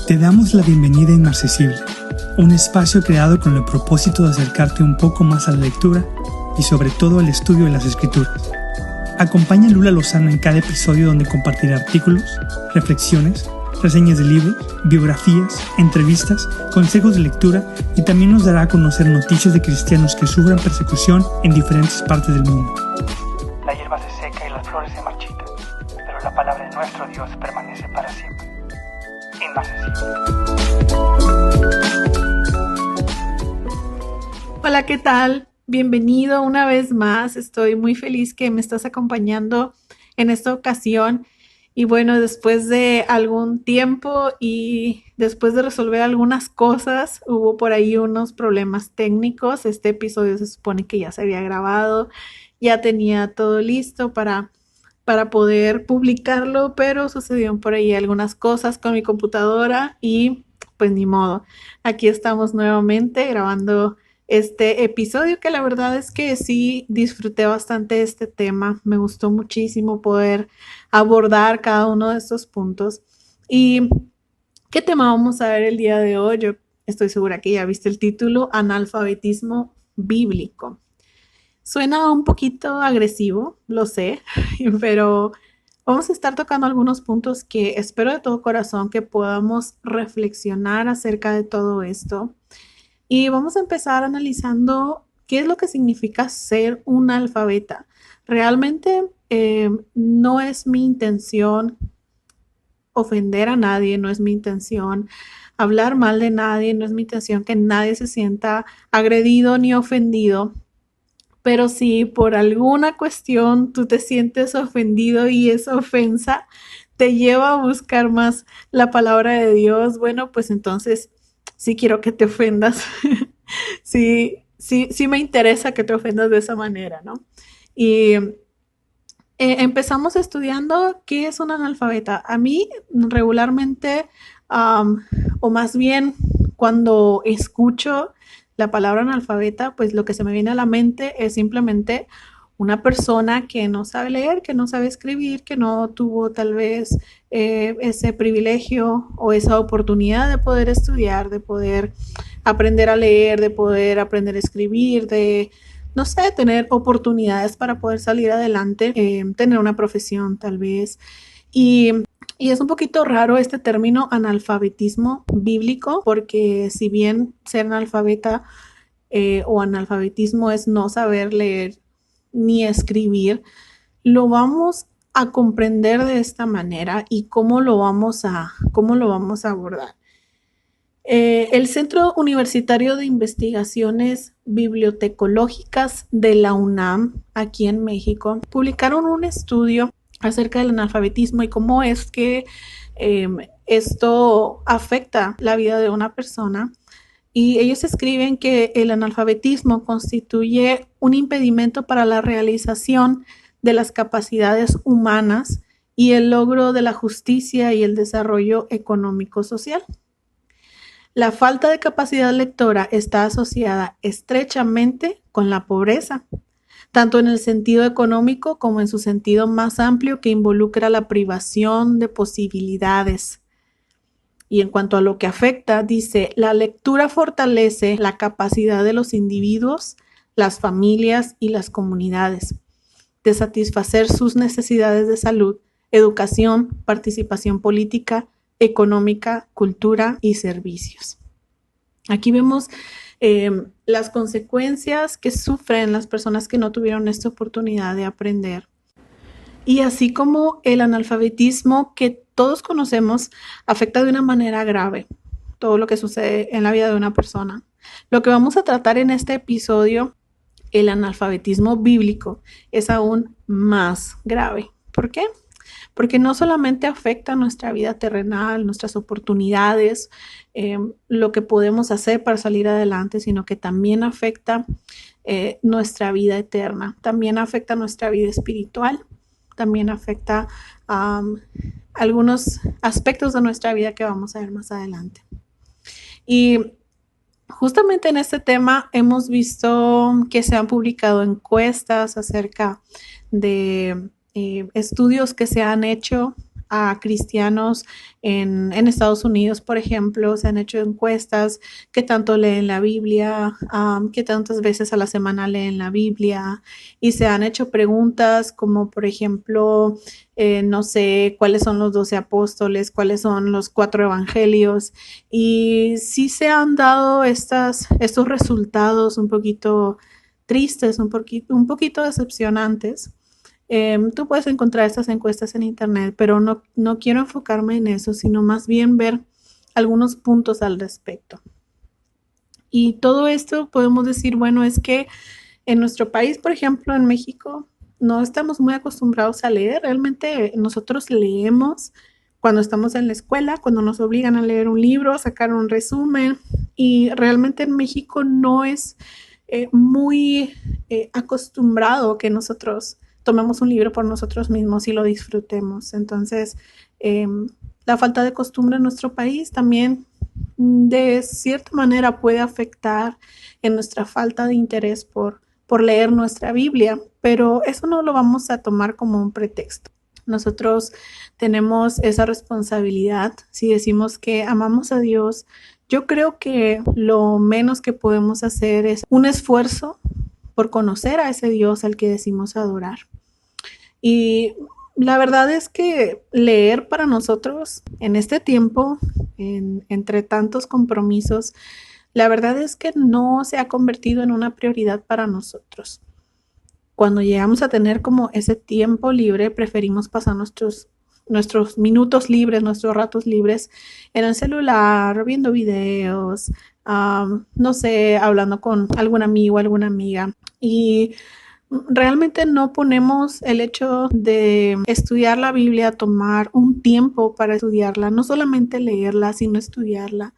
Te damos la bienvenida a Inaccesible, un espacio creado con el propósito de acercarte un poco más a la lectura y sobre todo al estudio de las escrituras. Acompaña a Lula Lozano en cada episodio donde compartirá artículos, reflexiones, reseñas de libros, biografías, entrevistas, consejos de lectura y también nos dará a conocer noticias de cristianos que sufran persecución en diferentes partes del mundo. La hierba se seca y las flores se marchitan, pero la palabra de nuestro Dios permanece para siempre. Inaccesible. Hola, ¿qué tal? Bienvenido una vez más. Estoy muy feliz que me estás acompañando en esta ocasión. Y bueno, después de algún tiempo y después de resolver algunas cosas, hubo por ahí unos problemas técnicos. Este episodio se supone que ya se había grabado, ya tenía todo listo para poder publicarlo, pero sucedieron por ahí algunas cosas con mi computadora y pues ni modo. Aquí estamos nuevamente grabando este episodio que la verdad es que sí disfruté bastante este tema. Me gustó muchísimo poder abordar cada uno de estos puntos. ¿Y qué tema vamos a ver el día de hoy? Yo estoy segura que ya viste el título, Analfabetismo Bíblico. Suena un poquito agresivo, lo sé, pero vamos a estar tocando algunos puntos que espero de todo corazón que podamos reflexionar acerca de todo esto. Y vamos a empezar analizando qué es lo que significa ser un analfabeta. Realmente no es mi intención ofender a nadie, no es mi intención hablar mal de nadie, no es mi intención que nadie se sienta agredido ni ofendido. Pero si por alguna cuestión tú te sientes ofendido y esa ofensa te lleva a buscar más la palabra de Dios, bueno, pues entonces sí quiero que te ofendas. Sí me interesa que te ofendas de esa manera, ¿no? Y empezamos estudiando qué es un analfabeta. A mí regularmente, o más bien cuando escucho la palabra analfabeta, pues lo que se me viene a la mente es simplemente una persona que no sabe leer, que no sabe escribir, que no tuvo tal vez ese privilegio o esa oportunidad de poder estudiar, de poder aprender a leer, de poder aprender a escribir, de, no sé, tener oportunidades para poder salir adelante, tener una profesión tal vez. Y es un poquito raro este término analfabetismo bíblico, porque si bien ser analfabeta o analfabetismo es no saber leer ni escribir, lo vamos a comprender de esta manera y cómo lo vamos a abordar. El Centro Universitario de Investigaciones Bibliotecológicas de la UNAM, aquí en México, publicaron un estudio acerca del analfabetismo y cómo es que esto afecta la vida de una persona. Y ellos escriben que el analfabetismo constituye un impedimento para la realización de las capacidades humanas y el logro de la justicia y el desarrollo económico-social. La falta de capacidad lectora está asociada estrechamente con la pobreza, tanto en el sentido económico como en su sentido más amplio que involucra la privación de posibilidades. Y en cuanto a lo que afecta, dice, la lectura fortalece la capacidad de los individuos, las familias y las comunidades de satisfacer sus necesidades de salud, educación, participación política, económica, cultura y servicios. Aquí vemos las consecuencias que sufren las personas que no tuvieron esta oportunidad de aprender. Y así como el analfabetismo que todos conocemos afecta de una manera grave todo lo que sucede en la vida de una persona. Lo que vamos a tratar en este episodio, el analfabetismo bíblico, es aún más grave. ¿Por qué? Porque no solamente afecta nuestra vida terrenal, nuestras oportunidades, lo que podemos hacer para salir adelante, sino que también afecta nuestra vida eterna, también afecta nuestra vida espiritual, también afecta algunos aspectos de nuestra vida que vamos a ver más adelante. Y justamente en este tema hemos visto que se han publicado encuestas acerca de estudios que se han hecho a cristianos en Estados Unidos, por ejemplo, se han hecho encuestas, qué tanto leen la Biblia, qué tantas veces a la semana leen la Biblia, y se han hecho preguntas como, por ejemplo, no sé, cuáles son los 12 apóstoles, cuáles son los 4 evangelios, y sí se han dado estos resultados un poquito tristes, un poquito decepcionantes. Tú puedes encontrar estas encuestas en internet, pero no quiero enfocarme en eso, sino más bien ver algunos puntos al respecto. Y todo esto podemos decir, bueno, es que en nuestro país, por ejemplo, en México, no estamos muy acostumbrados a leer. Realmente nosotros leemos cuando estamos en la escuela, cuando nos obligan a leer un libro, sacar un resumen, y realmente en México no es muy acostumbrado que nosotros tomemos un libro por nosotros mismos y lo disfrutemos. Entonces, la falta de costumbre en nuestro país también de cierta manera puede afectar en nuestra falta de interés por leer nuestra Biblia, pero eso no lo vamos a tomar como un pretexto. Nosotros tenemos esa responsabilidad. Si decimos que amamos a Dios, yo creo que lo menos que podemos hacer es un esfuerzo por conocer a ese Dios al que decimos adorar. Y la verdad es que leer para nosotros en este tiempo, entre tantos compromisos, la verdad es que no se ha convertido en una prioridad para nosotros. Cuando llegamos a tener como ese tiempo libre, preferimos pasar nuestros minutos libres, nuestros ratos libres en el celular, viendo videos, no sé, hablando con algún amigo, alguna amiga. Y realmente no ponemos el hecho de estudiar la Biblia, tomar un tiempo para estudiarla, no solamente leerla, sino estudiarla.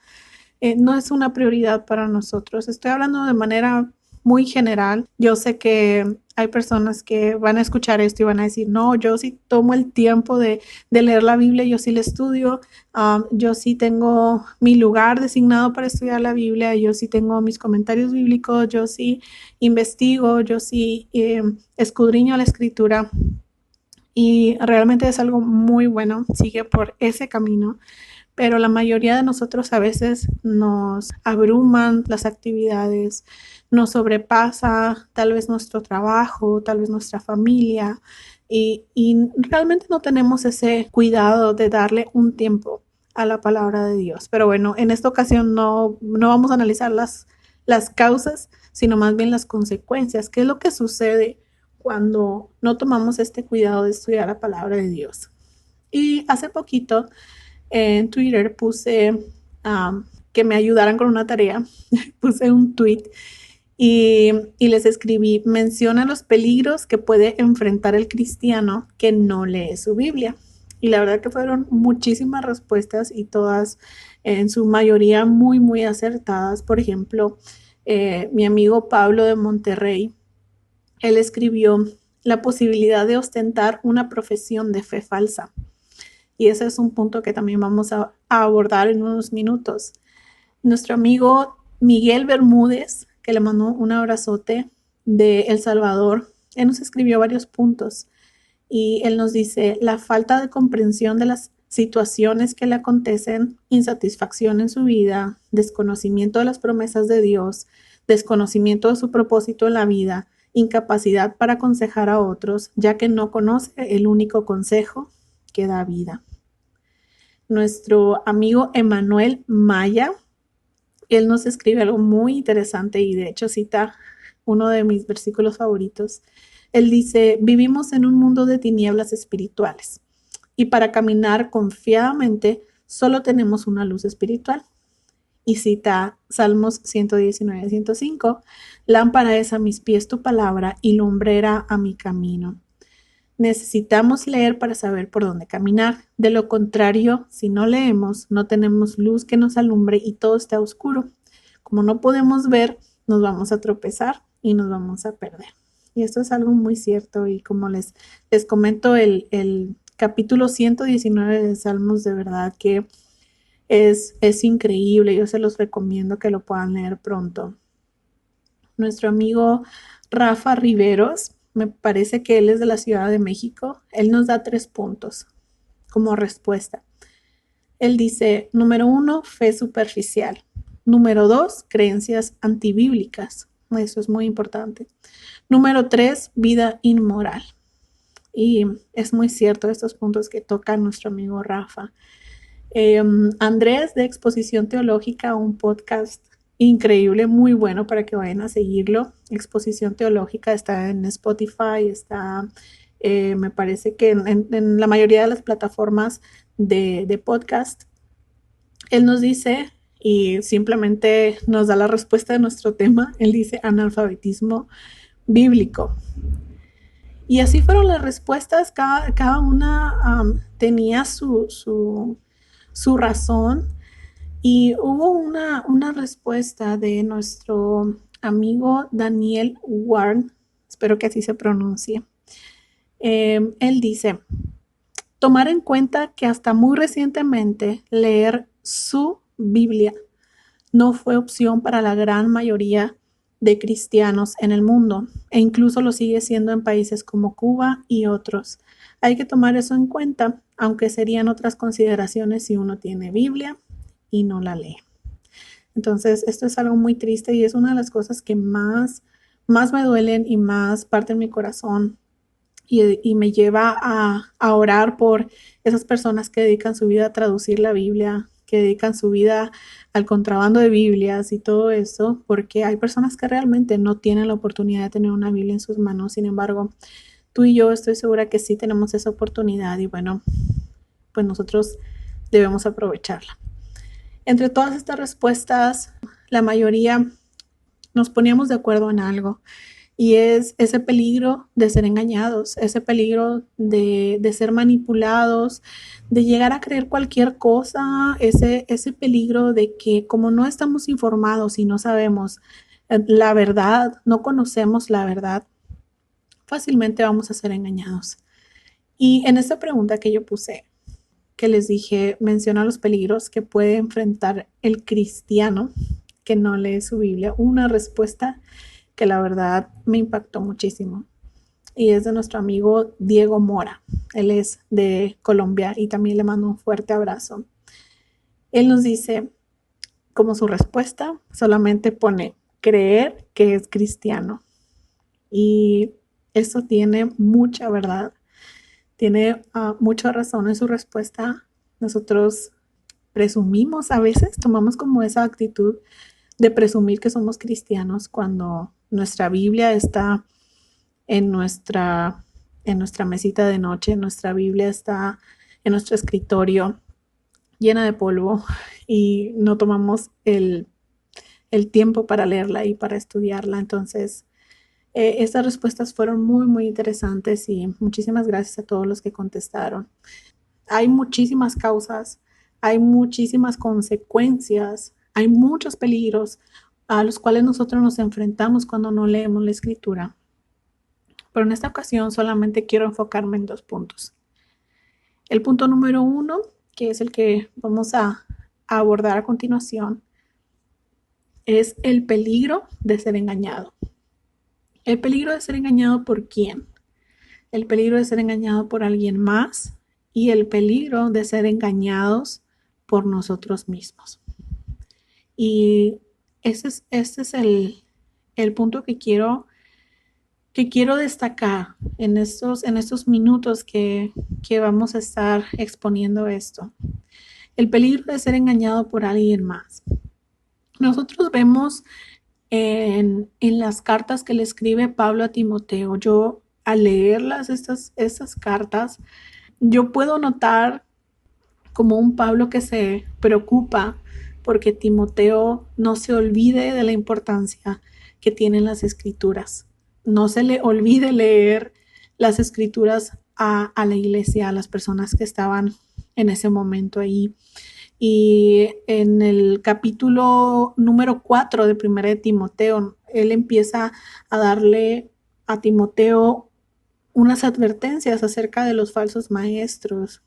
No es una prioridad para nosotros. Estoy hablando de manera muy general. Yo sé que hay personas que van a escuchar esto y van a decir, no, yo sí tomo el tiempo de leer la Biblia, yo sí la estudio, yo sí tengo mi lugar designado para estudiar la Biblia, yo sí tengo mis comentarios bíblicos, yo sí investigo, yo sí escudriño la escritura. Y realmente es algo muy bueno, sigue por ese camino. Pero la mayoría de nosotros a veces nos abruman las actividades, nos sobrepasa tal vez nuestro trabajo, tal vez nuestra familia, y realmente no tenemos ese cuidado de darle un tiempo a la palabra de Dios. Pero bueno, en esta ocasión no vamos a analizar las causas, sino más bien las consecuencias. ¿Qué es lo que sucede cuando no tomamos este cuidado de estudiar la palabra de Dios? Y hace poquito en Twitter puse que me ayudaran con una tarea, puse un tweet y les escribí, menciona los peligros que puede enfrentar el cristiano que no lee su Biblia. Y la verdad que fueron muchísimas respuestas y todas en su mayoría muy, muy acertadas. Por ejemplo, mi amigo Pablo de Monterrey, él escribió la posibilidad de ostentar una profesión de fe falsa. Y ese es un punto que también vamos a abordar en unos minutos. Nuestro amigo Miguel Bermúdez, que le mandó un abrazote de El Salvador, él nos escribió varios puntos y él nos dice, la falta de comprensión de las situaciones que le acontecen, insatisfacción en su vida, desconocimiento de las promesas de Dios, desconocimiento de su propósito en la vida, incapacidad para aconsejar a otros, ya que no conoce el único consejo que da vida. Nuestro amigo Emanuel Maya, él nos escribe algo muy interesante y de hecho cita uno de mis versículos favoritos. Él dice, vivimos en un mundo de tinieblas espirituales y para caminar confiadamente solo tenemos una luz espiritual. Y cita Salmos 119, 105, lámpara es a mis pies tu palabra y lumbrera a mi camino. Necesitamos leer para saber por dónde caminar. De lo contrario, si no leemos, no tenemos luz que nos alumbre y todo está oscuro. Como no podemos ver, nos vamos a tropezar y nos vamos a perder. Y esto es algo muy cierto y como les comento, el capítulo 119 de Salmos de verdad que es increíble. Yo se los recomiendo que lo puedan leer pronto. Nuestro amigo Rafa Riveros, me parece que él es de la Ciudad de México. Él nos da 3 puntos. como respuesta. Él dice, número 1, fe superficial. Número 2, creencias antibíblicas. Eso es muy importante. Número 3, vida inmoral. Y es muy cierto estos puntos que toca nuestro amigo Rafa. Andrés de Exposición Teológica, un podcast increíble, muy bueno para que vayan a seguirlo. Exposición Teológica está en Spotify, está, me parece que en la mayoría de las plataformas de podcast. Él nos dice, y simplemente nos da la respuesta de nuestro tema, él dice analfabetismo bíblico. Y así fueron las respuestas, cada una tenía su razón. Y hubo una respuesta de nuestro amigo Daniel Warren, espero que así se pronuncie. Él dice, tomar en cuenta que hasta muy recientemente leer su Biblia no fue opción para la gran mayoría de cristianos en el mundo, e incluso lo sigue siendo en países como Cuba y otros. Hay que tomar eso en cuenta, aunque serían otras consideraciones si uno tiene Biblia y no la lee. Entonces, esto es algo muy triste y es una de las cosas que más me duelen y más parten mi corazón y me lleva a orar por esas personas que dedican su vida a traducir la Biblia, que dedican su vida al contrabando de Biblias y todo eso, porque hay personas que realmente no tienen la oportunidad de tener una Biblia en sus manos. Sin embargo, tú y yo estoy segura que sí tenemos esa oportunidad y bueno, pues nosotros debemos aprovecharla. Entre todas estas respuestas, la mayoría nos poníamos de acuerdo en algo y es ese peligro de ser engañados, ese peligro de ser manipulados, de llegar a creer cualquier cosa, ese peligro de que como no estamos informados y no sabemos la verdad, no conocemos la verdad, fácilmente vamos a ser engañados. Y en esta pregunta que yo puse, que les dije, menciona los peligros que puede enfrentar el cristiano que no lee su Biblia, una respuesta que la verdad me impactó muchísimo. Y es de nuestro amigo Diego Mora. Él es de Colombia y también le mando un fuerte abrazo. Él nos dice, como su respuesta, solamente pone creer que es cristiano. Y eso tiene mucha verdad. Tiene mucha razón en su respuesta. Nosotros presumimos a veces, tomamos como esa actitud de presumir que somos cristianos cuando nuestra Biblia está en nuestra mesita de noche, nuestra Biblia está en nuestro escritorio llena de polvo y no tomamos el tiempo para leerla y para estudiarla. Entonces, estas respuestas fueron muy, muy interesantes y muchísimas gracias a todos los que contestaron. Hay muchísimas causas, hay muchísimas consecuencias, hay muchos peligros a los cuales nosotros nos enfrentamos cuando no leemos la escritura. Pero en esta ocasión solamente quiero enfocarme en 2 puntos. El punto número 1, que es el que vamos a abordar a continuación, es el peligro de ser engañado. El peligro de ser engañado ¿por quién? El peligro de ser engañado por alguien más y el peligro de ser engañados por nosotros mismos. Y ese es el punto que quiero destacar en estos minutos que vamos a estar exponiendo esto. El peligro de ser engañado por alguien más. Nosotros vemos en las cartas que le escribe Pablo a Timoteo, yo al leerlas, estas cartas, yo puedo notar como un Pablo que se preocupa porque Timoteo no se olvide de la importancia que tienen las escrituras. No se le olvide leer las escrituras a la iglesia, a las personas que estaban en ese momento ahí. Y en el capítulo número 4 de 1 de Timoteo, él empieza a darle a Timoteo unas advertencias acerca de los falsos maestros.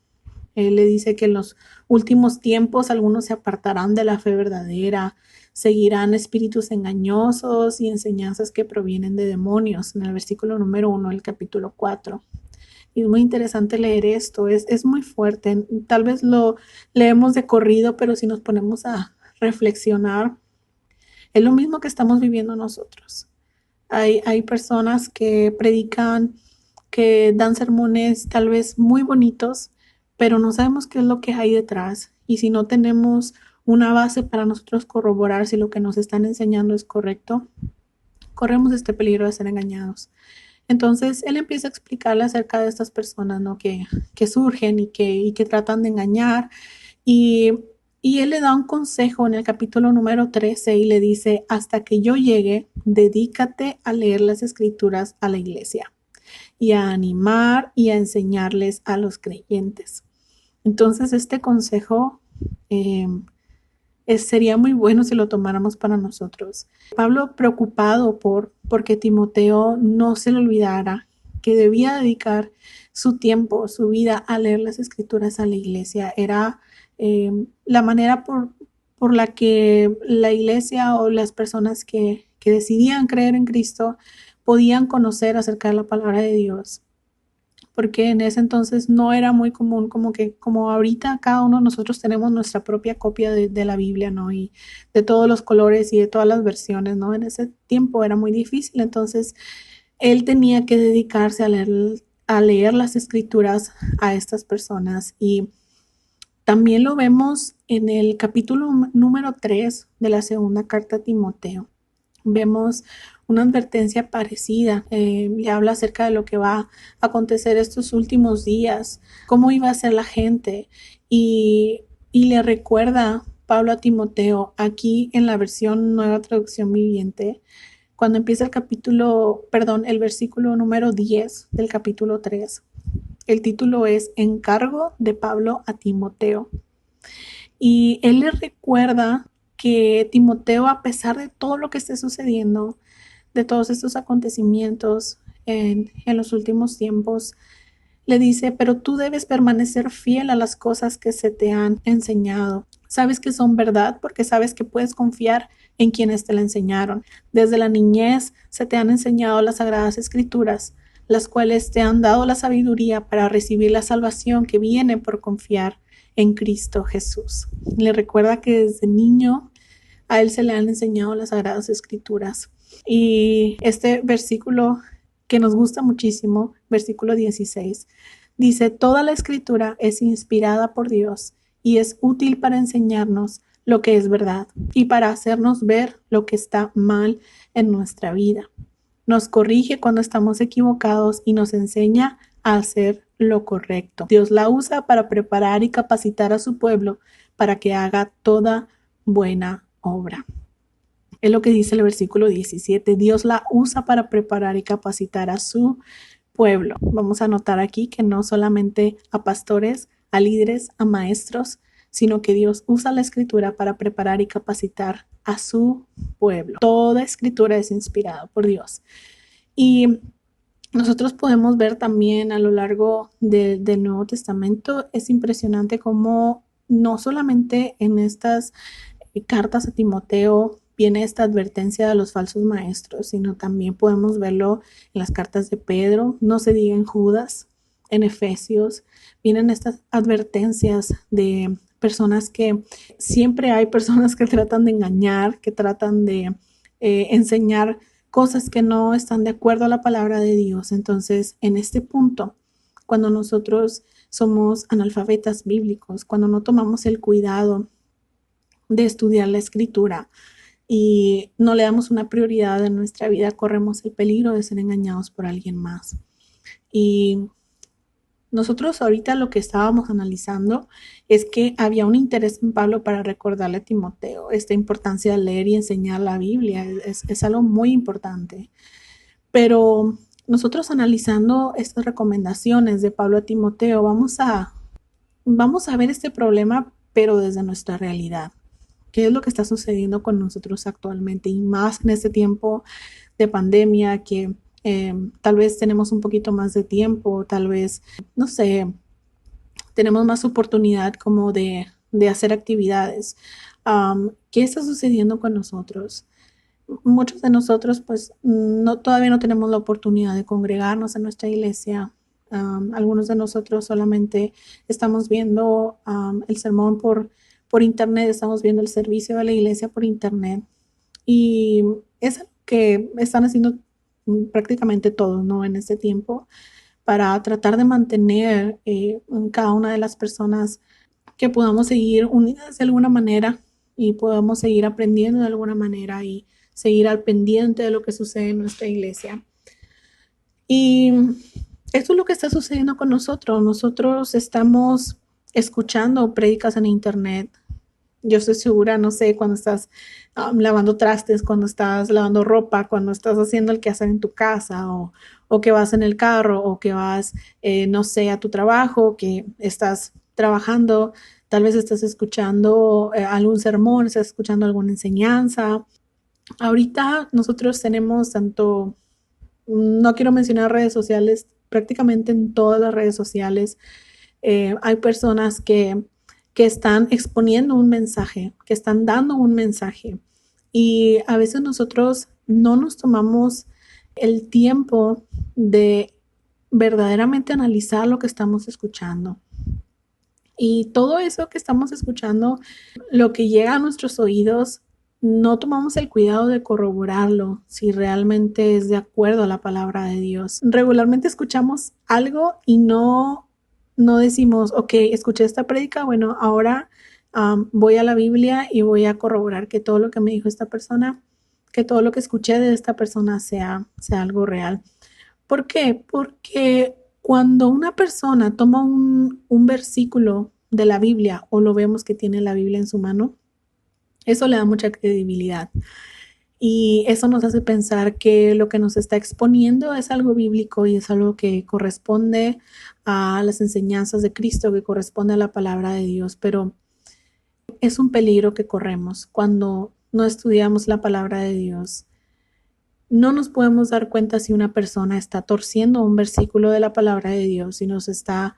Él le dice que en los últimos tiempos algunos se apartarán de la fe verdadera, seguirán espíritus engañosos y enseñanzas que provienen de demonios, en el versículo número 1 del capítulo 4. Y es muy interesante leer esto, es muy fuerte. Tal vez lo leemos de corrido, pero si nos ponemos a reflexionar, es lo mismo que estamos viviendo nosotros. Hay personas que predican, que dan sermones tal vez muy bonitos, pero no sabemos qué es lo que hay detrás. Y si no tenemos una base para nosotros corroborar si lo que nos están enseñando es correcto, corremos este peligro de ser engañados. Entonces él empieza a explicarle acerca de estas personas, ¿no? que surgen y que tratan de engañar. Y, y él le da un consejo en el capítulo número 13 y le dice, hasta que yo llegue, dedícate a leer las escrituras a la iglesia y a animar y a enseñarles a los creyentes. Entonces este consejo eh, sería muy bueno si lo tomáramos para nosotros. Pablo preocupado porque Timoteo no se le olvidara que debía dedicar su tiempo, su vida a leer las escrituras a la iglesia. Era la manera por la que la iglesia o las personas que decidían creer en Cristo podían conocer acerca de la palabra de Dios, porque en ese entonces no era muy común, como ahorita cada uno de nosotros tenemos nuestra propia copia de la Biblia, ¿no? Y de todos los colores y de todas las versiones, ¿no? En ese tiempo era muy difícil, entonces él tenía que dedicarse a leer las escrituras a estas personas. Y también lo vemos en el capítulo número 3 de la segunda carta a Timoteo. Vemos una advertencia parecida, le habla acerca de lo que va a acontecer estos últimos días, cómo iba a ser la gente, y le recuerda Pablo a Timoteo aquí en la versión Nueva Traducción Viviente, cuando empieza el versículo número 10 del capítulo 3. El título es Encargo de Pablo a Timoteo. Y él le recuerda que Timoteo, a pesar de todo lo que esté sucediendo, de todos estos acontecimientos en los últimos tiempos, le dice, pero tú debes permanecer fiel a las cosas que se te han enseñado. Sabes que son verdad porque sabes que puedes confiar en quienes te la enseñaron. Desde la niñez se te han enseñado las sagradas escrituras, las cuales te han dado la sabiduría para recibir la salvación que viene por confiar en Cristo Jesús. Le recuerda que desde niño a él se le han enseñado las sagradas escrituras. Y este versículo que nos gusta muchísimo, versículo 16, dice, toda la escritura es inspirada por Dios y es útil para enseñarnos lo que es verdad y para hacernos ver lo que está mal en nuestra vida. Nos corrige cuando estamos equivocados y nos enseña a hacer lo correcto. Dios la usa para preparar y capacitar a su pueblo para que haga toda buena obra. Es lo que dice el versículo 17. Dios la usa para preparar y capacitar a su pueblo. Vamos a notar aquí que no solamente a pastores, a líderes, a maestros, sino que Dios usa la escritura para preparar y capacitar a su pueblo. Toda escritura es inspirada por Dios. Y nosotros podemos ver también a lo largo del Nuevo Testamento, es impresionante cómo no solamente en estas cartas a Timoteo viene esta advertencia de los falsos maestros, sino también podemos verlo en las cartas de Pedro, no se diga en Judas, en Efesios, vienen estas advertencias de personas que siempre hay personas que tratan de engañar, que tratan de enseñar cosas que no están de acuerdo a la palabra de Dios. Entonces, en este punto, cuando nosotros somos analfabetas bíblicos, cuando no tomamos el cuidado de estudiar la escritura y no le damos una prioridad en nuestra vida, corremos el peligro de ser engañados por alguien más. Y nosotros ahorita lo que estábamos analizando es que había un interés en Pablo para recordarle a Timoteo esta importancia de leer y enseñar la Biblia. Es algo muy importante. Pero nosotros analizando estas recomendaciones de Pablo a Timoteo, vamos a ver este problema, pero desde nuestra realidad. ¿Qué es lo que está sucediendo con nosotros actualmente? Y más en este tiempo de pandemia que tal vez tenemos un poquito más de tiempo, tal vez, no sé, tenemos más oportunidad como de hacer actividades. ¿Qué está sucediendo con nosotros? Muchos de nosotros pues todavía no tenemos la oportunidad de congregarnos en nuestra iglesia. Algunos de nosotros solamente estamos viendo el sermón por internet, estamos viendo el servicio de la iglesia por internet. Y es algo que están haciendo prácticamente todos, ¿no? En este tiempo, para tratar de mantener cada una de las personas que podamos seguir unidas de alguna manera y podamos seguir aprendiendo de alguna manera y seguir al pendiente de lo que sucede en nuestra iglesia. Y esto es lo que está sucediendo con nosotros. Nosotros estamos escuchando prédicas en internet. Yo estoy segura, no sé, cuando estás lavando trastes, cuando estás lavando ropa, cuando estás haciendo el quehacer en tu casa o que vas en el carro o que vas, no sé, a tu trabajo, que estás trabajando, tal vez estás escuchando algún sermón, estás escuchando alguna enseñanza. Ahorita nosotros tenemos tanto, no quiero mencionar redes sociales, prácticamente en todas las redes sociales hay personas que están exponiendo un mensaje, que están dando un mensaje. Y a veces nosotros no nos tomamos el tiempo de verdaderamente analizar lo que estamos escuchando. Y todo eso que estamos escuchando, lo que llega a nuestros oídos, no tomamos el cuidado de corroborarlo si realmente es de acuerdo a la palabra de Dios. Regularmente escuchamos algo y no decimos, ok, escuché esta prédica, bueno, ahora voy a la Biblia y voy a corroborar que todo lo que me dijo esta persona, que todo lo que escuché de esta persona sea algo real. ¿Por qué? Porque cuando una persona toma un versículo de la Biblia o lo vemos que tiene la Biblia en su mano, eso le da mucha credibilidad. Y eso nos hace pensar que lo que nos está exponiendo es algo bíblico y es algo que corresponde a las enseñanzas de Cristo, que corresponde a la palabra de Dios. Pero es un peligro que corremos cuando no estudiamos la palabra de Dios. No nos podemos dar cuenta si una persona está torciendo un versículo de la palabra de Dios y nos está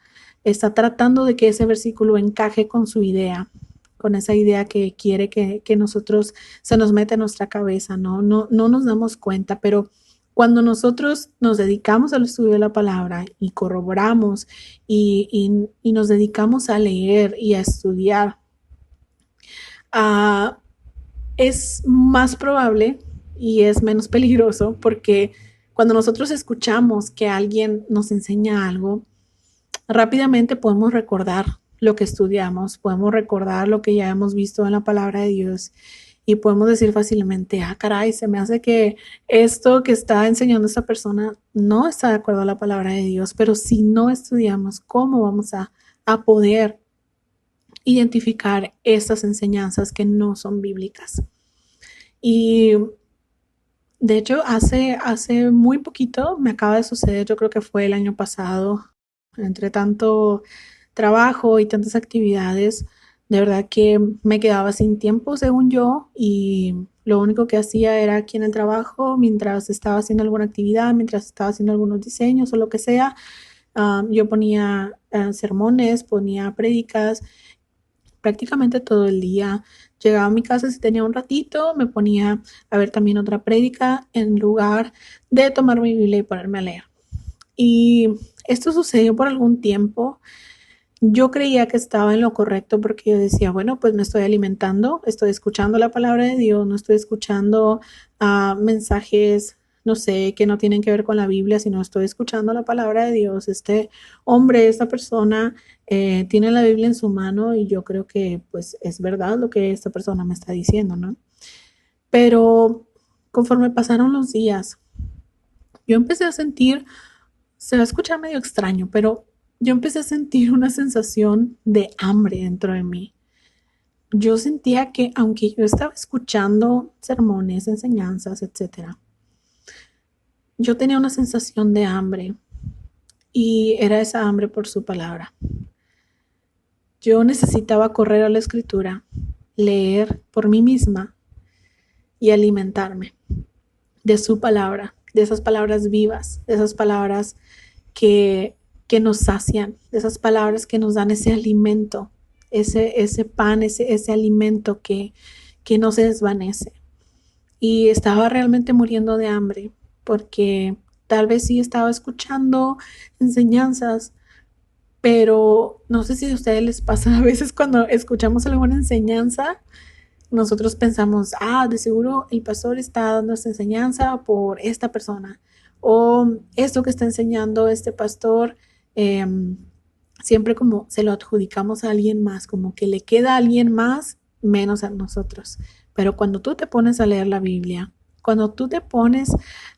tratando de que ese versículo encaje con su idea, con esa idea que quiere que nosotros se nos mete en nuestra cabeza, ¿no? No nos damos cuenta, pero cuando nosotros nos dedicamos al estudio de la palabra y corroboramos y nos dedicamos a leer y a estudiar, es más probable y es menos peligroso porque cuando nosotros escuchamos que alguien nos enseña algo, rápidamente podemos recordar lo que estudiamos, podemos recordar lo que ya hemos visto en la palabra de Dios y podemos decir fácilmente, caray, se me hace que esto que está enseñando esta persona no está de acuerdo a la palabra de Dios, pero si no estudiamos, ¿cómo vamos a poder identificar estas enseñanzas que no son bíblicas? Y de hecho, hace muy poquito me acaba de suceder, yo creo que fue el año pasado, entre tanto trabajo y tantas actividades, de verdad que me quedaba sin tiempo, según yo, y lo único que hacía era aquí en el trabajo, mientras estaba haciendo alguna actividad, mientras estaba haciendo algunos diseños o lo que sea, yo ponía sermones, ponía prédicas, prácticamente todo el día. Llegaba a mi casa si tenía un ratito, me ponía a ver también otra prédica en lugar de tomar mi Biblia y ponerme a leer. Y esto sucedió por algún tiempo. Yo creía que estaba en lo correcto porque yo decía, bueno, pues me estoy alimentando, estoy escuchando la palabra de Dios, no estoy escuchando mensajes, no sé, que no tienen que ver con la Biblia, sino estoy escuchando la palabra de Dios. Este hombre, esta persona tiene la Biblia en su mano y yo creo que pues es verdad lo que esta persona me está diciendo, ¿no? Pero conforme pasaron los días, yo empecé a sentir, se va a escuchar medio extraño, pero yo empecé a sentir una sensación de hambre dentro de mí. Yo sentía que aunque yo estaba escuchando sermones, enseñanzas, etcétera, yo tenía una sensación de hambre y era esa hambre por su palabra. Yo necesitaba correr a la escritura, leer por mí misma y alimentarme de su palabra, de esas palabras vivas, de esas palabras que nos sacian, de esas palabras que nos dan ese alimento, ese pan, ese alimento que no se desvanece. Y estaba realmente muriendo de hambre porque tal vez sí estaba escuchando enseñanzas, pero no sé si a ustedes les pasa a veces cuando escuchamos alguna enseñanza, nosotros pensamos, de seguro el pastor está dando esta enseñanza por esta persona, o esto que está enseñando este pastor, siempre como se lo adjudicamos a alguien más, como que le queda a alguien más menos a nosotros. Pero cuando tú te pones a leer la Biblia, cuando tú te pones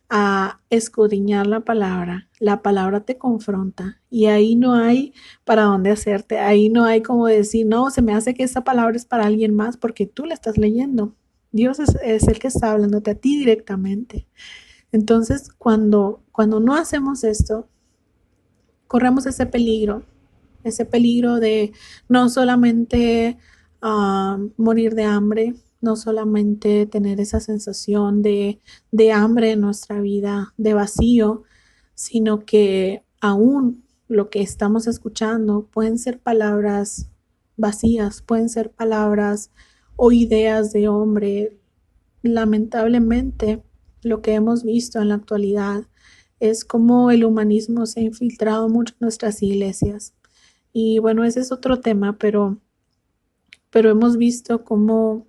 a escudriñar la palabra te confronta y ahí no hay para dónde hacerte, ahí no hay como decir, no, se me hace que esta palabra es para alguien más porque tú la estás leyendo. Dios es el que está hablándote a ti directamente. Entonces, cuando no hacemos esto, corremos ese peligro de no solamente morir de hambre, no solamente tener esa sensación de hambre en nuestra vida, de vacío, sino que aún lo que estamos escuchando pueden ser palabras vacías, pueden ser palabras o ideas de hombre. Lamentablemente, lo que hemos visto en la actualidad es cómo el humanismo se ha infiltrado mucho en nuestras iglesias. Y bueno, ese es otro tema, pero hemos visto cómo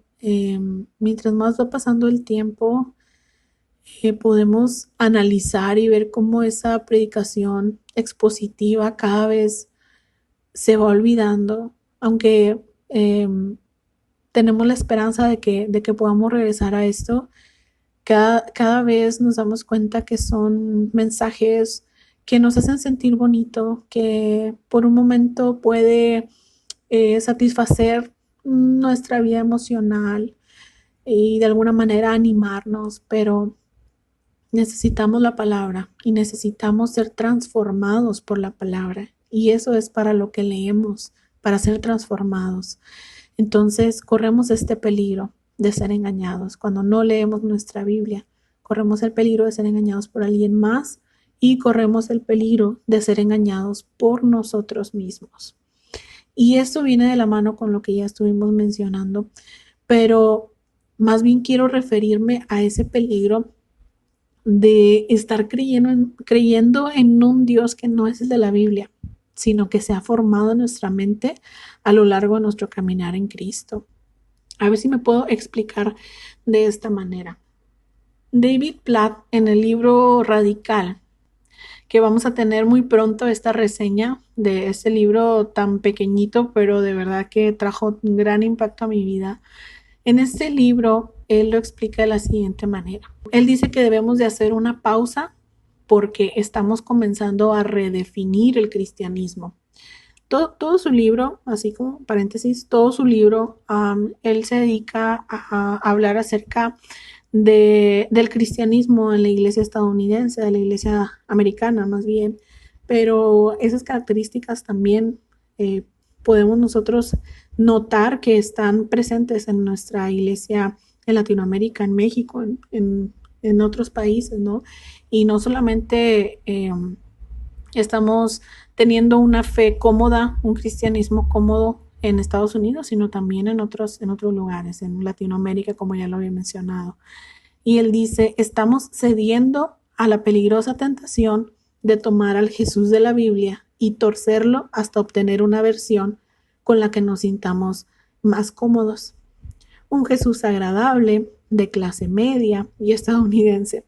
mientras más va pasando el tiempo, podemos analizar y ver cómo esa predicación expositiva cada vez se va olvidando, aunque tenemos la esperanza de que podamos regresar a esto. Cada vez nos damos cuenta que son mensajes que nos hacen sentir bonito, que por un momento puede satisfacer nuestra vida emocional y de alguna manera animarnos, pero necesitamos la palabra y necesitamos ser transformados por la palabra. Y eso es para lo que leemos, para ser transformados. Entonces corremos este peligro de ser engañados. Cuando no leemos nuestra Biblia, corremos el peligro de ser engañados por alguien más y corremos el peligro de ser engañados por nosotros mismos. Y esto viene de la mano con lo que ya estuvimos mencionando, pero más bien quiero referirme a ese peligro de estar creyendo en un Dios que no es el de la Biblia, sino que se ha formado en nuestra mente a lo largo de nuestro caminar en Cristo. A ver si me puedo explicar de esta manera. David Platt, en el libro Radical, que vamos a tener muy pronto esta reseña de este libro tan pequeñito, pero de verdad que trajo un gran impacto a mi vida. En este libro, él lo explica de la siguiente manera. Él dice que debemos de hacer una pausa porque estamos comenzando a redefinir el cristianismo. Todo su libro, así como paréntesis, todo su libro, él se dedica a hablar acerca del cristianismo en la iglesia estadounidense, de la iglesia americana más bien, pero esas características también podemos nosotros notar que están presentes en nuestra iglesia en Latinoamérica, en México, en otros países, ¿no? Y no solamente estamos teniendo una fe cómoda, un cristianismo cómodo en Estados Unidos, sino también en otros lugares, en Latinoamérica, como ya lo había mencionado. Y él dice, estamos cediendo a la peligrosa tentación de tomar al Jesús de la Biblia y torcerlo hasta obtener una versión con la que nos sintamos más cómodos. Un Jesús agradable, de clase media y estadounidense.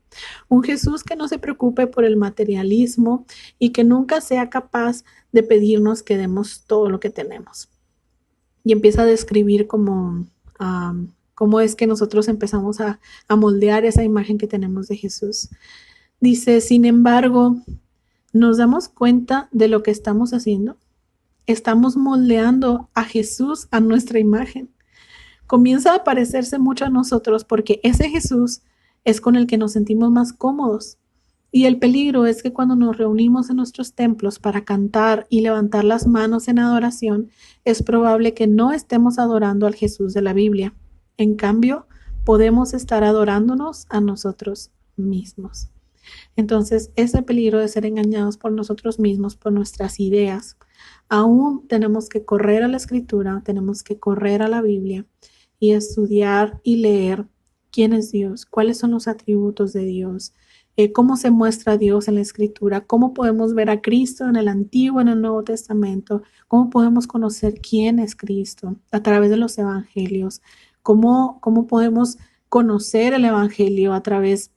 Un Jesús que no se preocupe por el materialismo y que nunca sea capaz de pedirnos que demos todo lo que tenemos. Y empieza a describir cómo es que nosotros empezamos a moldear esa imagen que tenemos de Jesús. Dice, sin embargo, ¿nos damos cuenta de lo que estamos haciendo? Estamos moldeando a Jesús a nuestra imagen. Comienza a parecerse mucho a nosotros porque ese Jesús es con el que nos sentimos más cómodos. Y el peligro es que cuando nos reunimos en nuestros templos para cantar y levantar las manos en adoración, es probable que no estemos adorando al Jesús de la Biblia. En cambio, podemos estar adorándonos a nosotros mismos. Entonces, ese peligro de ser engañados por nosotros mismos, por nuestras ideas, aún tenemos que correr a la Escritura, tenemos que correr a la Biblia y estudiar y leer quién es Dios, cuáles son los atributos de Dios, cómo se muestra Dios en la Escritura, cómo podemos ver a Cristo en el Antiguo, en el Nuevo Testamento, cómo podemos conocer quién es Cristo a través de los evangelios, cómo podemos conocer el Evangelio a través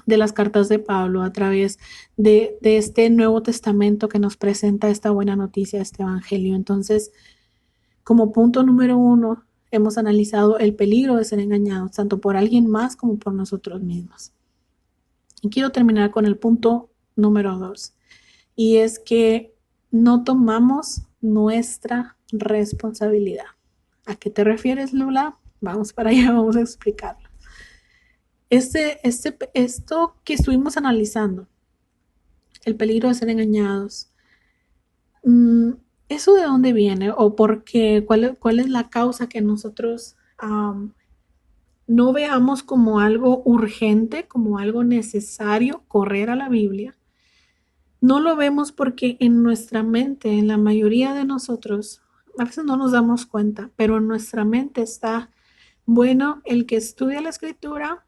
de las cartas de Pablo, a través de este Nuevo Testamento que nos presenta esta buena noticia, este Evangelio. Entonces, como punto número 1, hemos analizado el peligro de ser engañados, tanto por alguien más como por nosotros mismos. Y quiero terminar con el punto número 2, y es que no tomamos nuestra responsabilidad. ¿A qué te refieres, Lula? Vamos para allá, vamos a explicarlo. Esto que estuvimos analizando, el peligro de ser engañados, ¿eso de dónde viene? ¿O por qué? ¿Cuál es la causa que nosotros no veamos como algo urgente, como algo necesario correr a la Biblia? No lo vemos porque en nuestra mente, en la mayoría de nosotros, a veces no nos damos cuenta, pero en nuestra mente está, bueno, el que estudia la Escritura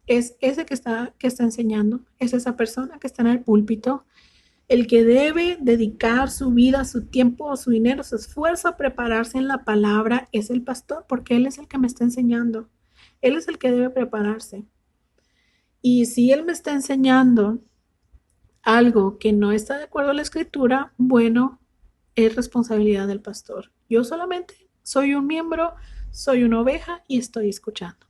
es ese que está enseñando, es esa persona que está en el púlpito. El que debe dedicar su vida, su tiempo, su dinero, su esfuerzo a prepararse en la palabra es el pastor, porque él es el que me está enseñando. Él es el que debe prepararse. Y si él me está enseñando algo que no está de acuerdo a la Escritura, bueno, es responsabilidad del pastor. Yo solamente soy un miembro, soy una oveja y estoy escuchando.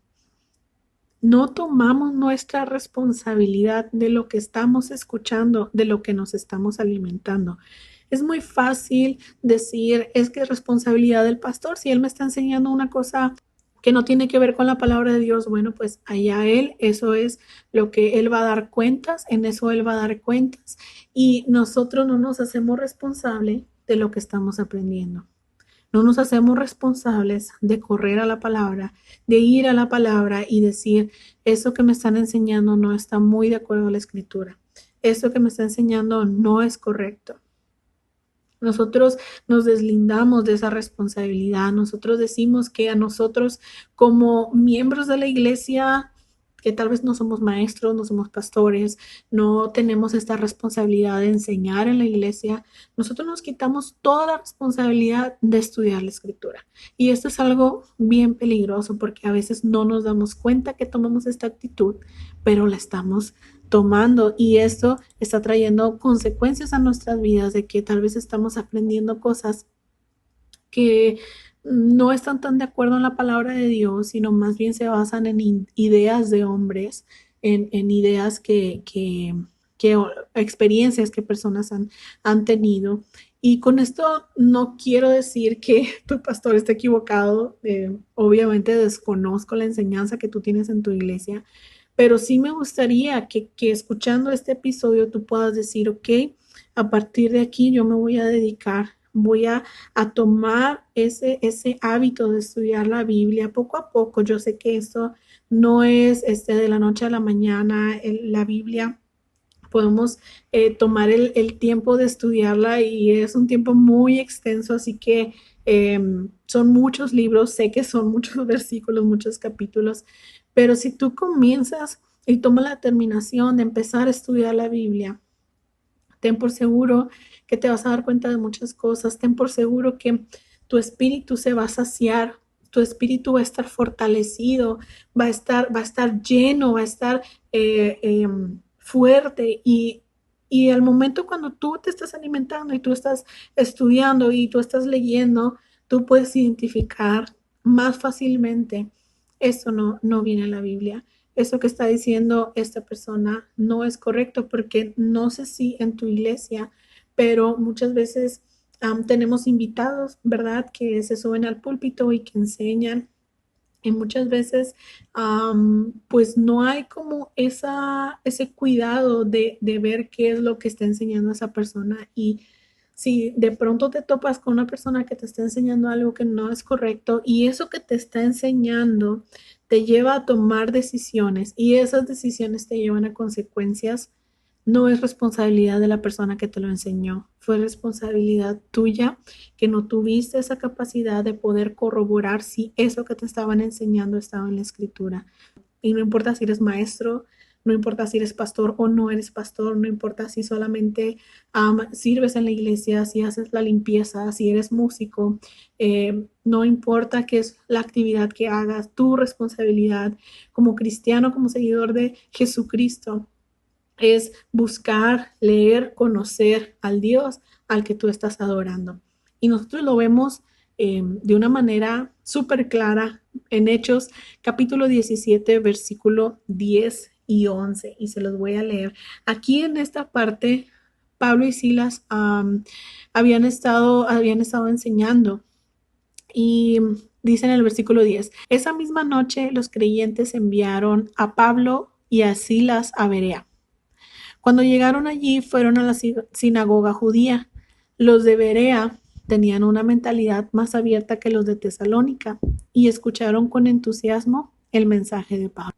No tomamos nuestra responsabilidad de lo que estamos escuchando, de lo que nos estamos alimentando. Es muy fácil decir, es que es responsabilidad del pastor. Si él me está enseñando una cosa que no tiene que ver con la palabra de Dios, bueno, pues allá él, eso es lo que él va a dar cuentas, en eso él va a dar cuentas, y nosotros no nos hacemos responsables de lo que estamos aprendiendo. No nos hacemos responsables de correr a la palabra, de ir a la palabra y decir, eso que me están enseñando no está muy de acuerdo a la Escritura. Eso que me está enseñando no es correcto. Nosotros nos deslindamos de esa responsabilidad. Nosotros decimos que a nosotros como miembros de la iglesia, que tal vez no somos maestros, no somos pastores, no tenemos esta responsabilidad de enseñar en la iglesia, nosotros nos quitamos toda la responsabilidad de estudiar la Escritura. Y esto es algo bien peligroso porque a veces no nos damos cuenta que tomamos esta actitud, pero la estamos tomando, y esto está trayendo consecuencias a nuestras vidas, de que tal vez estamos aprendiendo cosas que no están tan de acuerdo en la palabra de Dios, sino más bien se basan en ideas de hombres, en ideas que experiencias que personas han tenido. Y con esto no quiero decir que tu pastor esté equivocado. Obviamente desconozco la enseñanza que tú tienes en tu iglesia, pero sí me gustaría que escuchando este episodio tú puedas decir, ok, a partir de aquí yo me voy a dedicar, voy a tomar ese hábito de estudiar la Biblia poco a poco. Yo sé que esto no es de la noche a la mañana. La Biblia podemos tomar el tiempo de estudiarla, y es un tiempo muy extenso, así que son muchos libros, sé que son muchos versículos, muchos capítulos, pero si tú comienzas y tomas la determinación de empezar a estudiar la Biblia, ten por seguro que te vas a dar cuenta de muchas cosas. Ten por seguro que tu espíritu se va a saciar, tu espíritu va a estar fortalecido, va a estar lleno, va a estar fuerte, y al momento cuando tú te estás alimentando y tú estás estudiando y tú estás leyendo, tú puedes identificar más fácilmente, eso no viene en la Biblia. Eso que está diciendo esta persona no es correcto, porque no sé si en tu iglesia, pero muchas veces tenemos invitados, ¿verdad?, que se suben al púlpito y que enseñan, y muchas veces pues no hay como ese cuidado de ver qué es lo que está enseñando esa persona. Y si de pronto te topas con una persona que te está enseñando algo que no es correcto, y eso que te está enseñando te lleva a tomar decisiones, y esas decisiones te llevan a consecuencias, no es responsabilidad de la persona que te lo enseñó, fue responsabilidad tuya, que no tuviste esa capacidad de poder corroborar si eso que te estaban enseñando estaba en la Escritura. Y no importa si eres maestro, No importa si eres pastor o no eres pastor, no importa si solamente sirves en la iglesia, si haces la limpieza, si eres músico, no importa qué es la actividad que hagas, tu responsabilidad como cristiano, como seguidor de Jesucristo, es buscar, leer, conocer al Dios al que tú estás adorando. Y nosotros lo vemos de una manera súper clara en Hechos capítulo 17, versículo 10 y 11. Y se los voy a leer. Aquí en esta parte, Pablo y Silas habían estado enseñando. Y dice en el versículo 10, esa misma noche los creyentes enviaron a Pablo y a Silas a Berea. Cuando llegaron allí, fueron a la sinagoga judía. Los de Berea tenían una mentalidad más abierta que los de Tesalónica y escucharon con entusiasmo el mensaje de Pablo.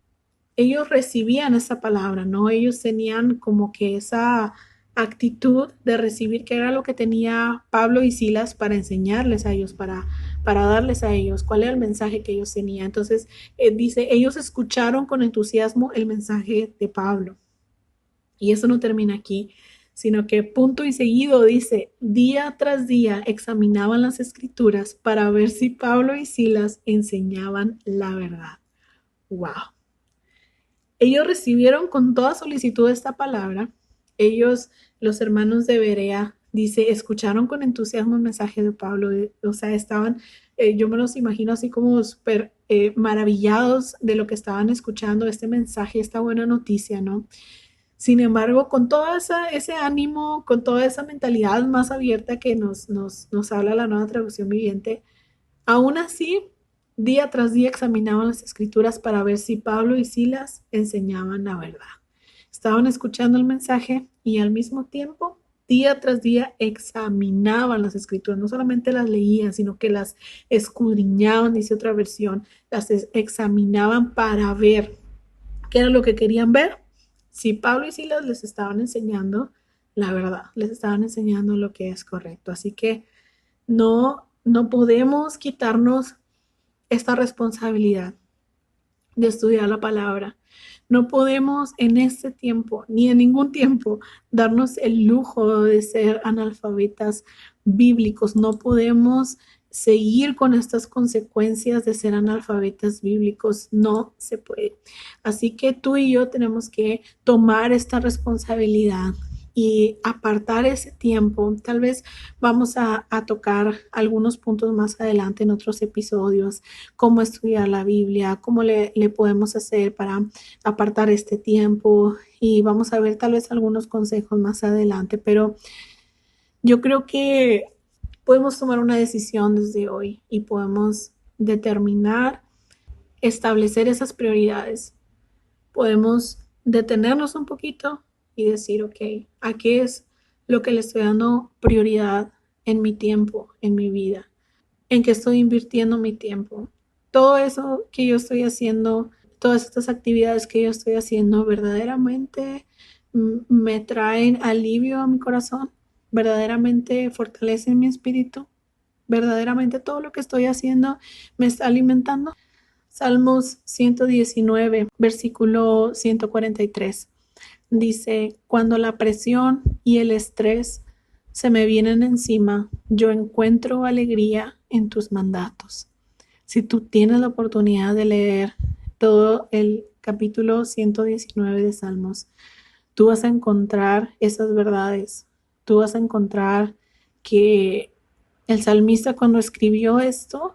Ellos recibían esa palabra, ¿no? Ellos tenían como que esa actitud de recibir qué era lo que tenía Pablo y Silas para enseñarles a ellos, para darles a ellos, cuál era el mensaje que ellos tenían. Entonces, dice, ellos escucharon con entusiasmo el mensaje de Pablo. Y eso no termina aquí, sino que punto y seguido dice, día tras día examinaban las escrituras para ver si Pablo y Silas enseñaban la verdad. ¡Wow! Ellos recibieron con toda solicitud esta palabra. Ellos, los hermanos de Berea, dice, escucharon con entusiasmo el mensaje de Pablo. O sea, estaban, yo me los imagino así como súper maravillados de lo que estaban escuchando, este mensaje, esta buena noticia, ¿no? Sin embargo, con todo ese ánimo, con toda esa mentalidad más abierta que nos habla la Nueva Traducción Viviente, aún así, día tras día examinaban las escrituras para ver si Pablo y Silas enseñaban la verdad. Estaban escuchando el mensaje y al mismo tiempo, día tras día examinaban las escrituras. No solamente las leían, sino que las escudriñaban, dice otra versión, las examinaban para ver qué era lo que querían ver. Si Pablo y Silas les estaban enseñando la verdad, les estaban enseñando lo que es correcto. Así que no podemos quitarnos esta responsabilidad de estudiar la palabra. No podemos en este tiempo, ni en ningún tiempo, darnos el lujo de ser analfabetas bíblicos. No podemos seguir con estas consecuencias de ser analfabetas bíblicos. No se puede. Así que tú y yo tenemos que tomar esta responsabilidad y apartar ese tiempo. Tal vez vamos a tocar algunos puntos más adelante en otros episodios, cómo estudiar la Biblia, cómo le podemos hacer para apartar este tiempo, y vamos a ver tal vez algunos consejos más adelante, pero yo creo que podemos tomar una decisión desde hoy y podemos determinar, establecer esas prioridades. Podemos detenernos un poquito y decir, ok, ¿a qué es lo que le estoy dando prioridad en mi tiempo, en mi vida? ¿En qué estoy invirtiendo mi tiempo? Todo eso que yo estoy haciendo, todas estas actividades que yo estoy haciendo, ¿verdaderamente me traen alivio a mi corazón? ¿Verdaderamente fortalecen mi espíritu? ¿Verdaderamente todo lo que estoy haciendo me está alimentando? Salmos 119, versículo 143. Dice, cuando la presión y el estrés se me vienen encima, yo encuentro alegría en tus mandatos. Si tú tienes la oportunidad de leer todo el capítulo 119 de Salmos, tú vas a encontrar esas verdades. Tú vas a encontrar que el salmista, cuando escribió esto,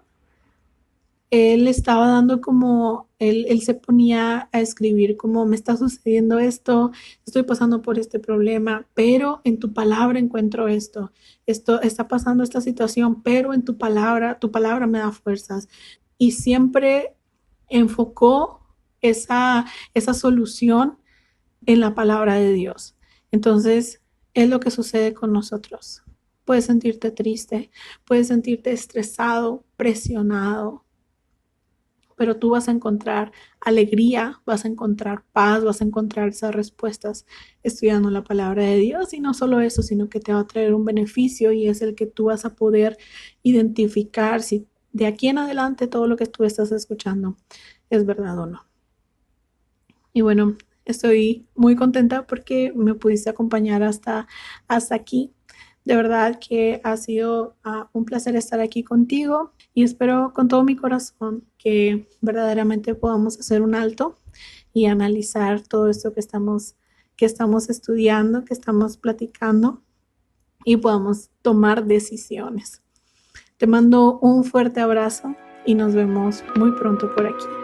él estaba dando como, él se ponía a escribir como, me está sucediendo esto, estoy pasando por este problema, pero en tu palabra encuentro esto está pasando esta situación, pero en tu palabra me da fuerzas. Y siempre enfocó esa solución en la palabra de Dios. Entonces, es lo que sucede con nosotros. Puedes sentirte triste, puedes sentirte estresado, presionado, pero tú vas a encontrar alegría, vas a encontrar paz, vas a encontrar esas respuestas estudiando la palabra de Dios. Y no solo eso, sino que te va a traer un beneficio, y es el que tú vas a poder identificar si de aquí en adelante todo lo que tú estás escuchando es verdad o no. Y bueno, Estoy muy contenta porque me pudiste acompañar hasta aquí. De verdad que ha sido un placer estar aquí contigo y espero con todo mi corazón que verdaderamente podamos hacer un alto y analizar todo esto que estamos estudiando, que estamos platicando y podamos tomar decisiones. Te mando un fuerte abrazo y nos vemos muy pronto por aquí.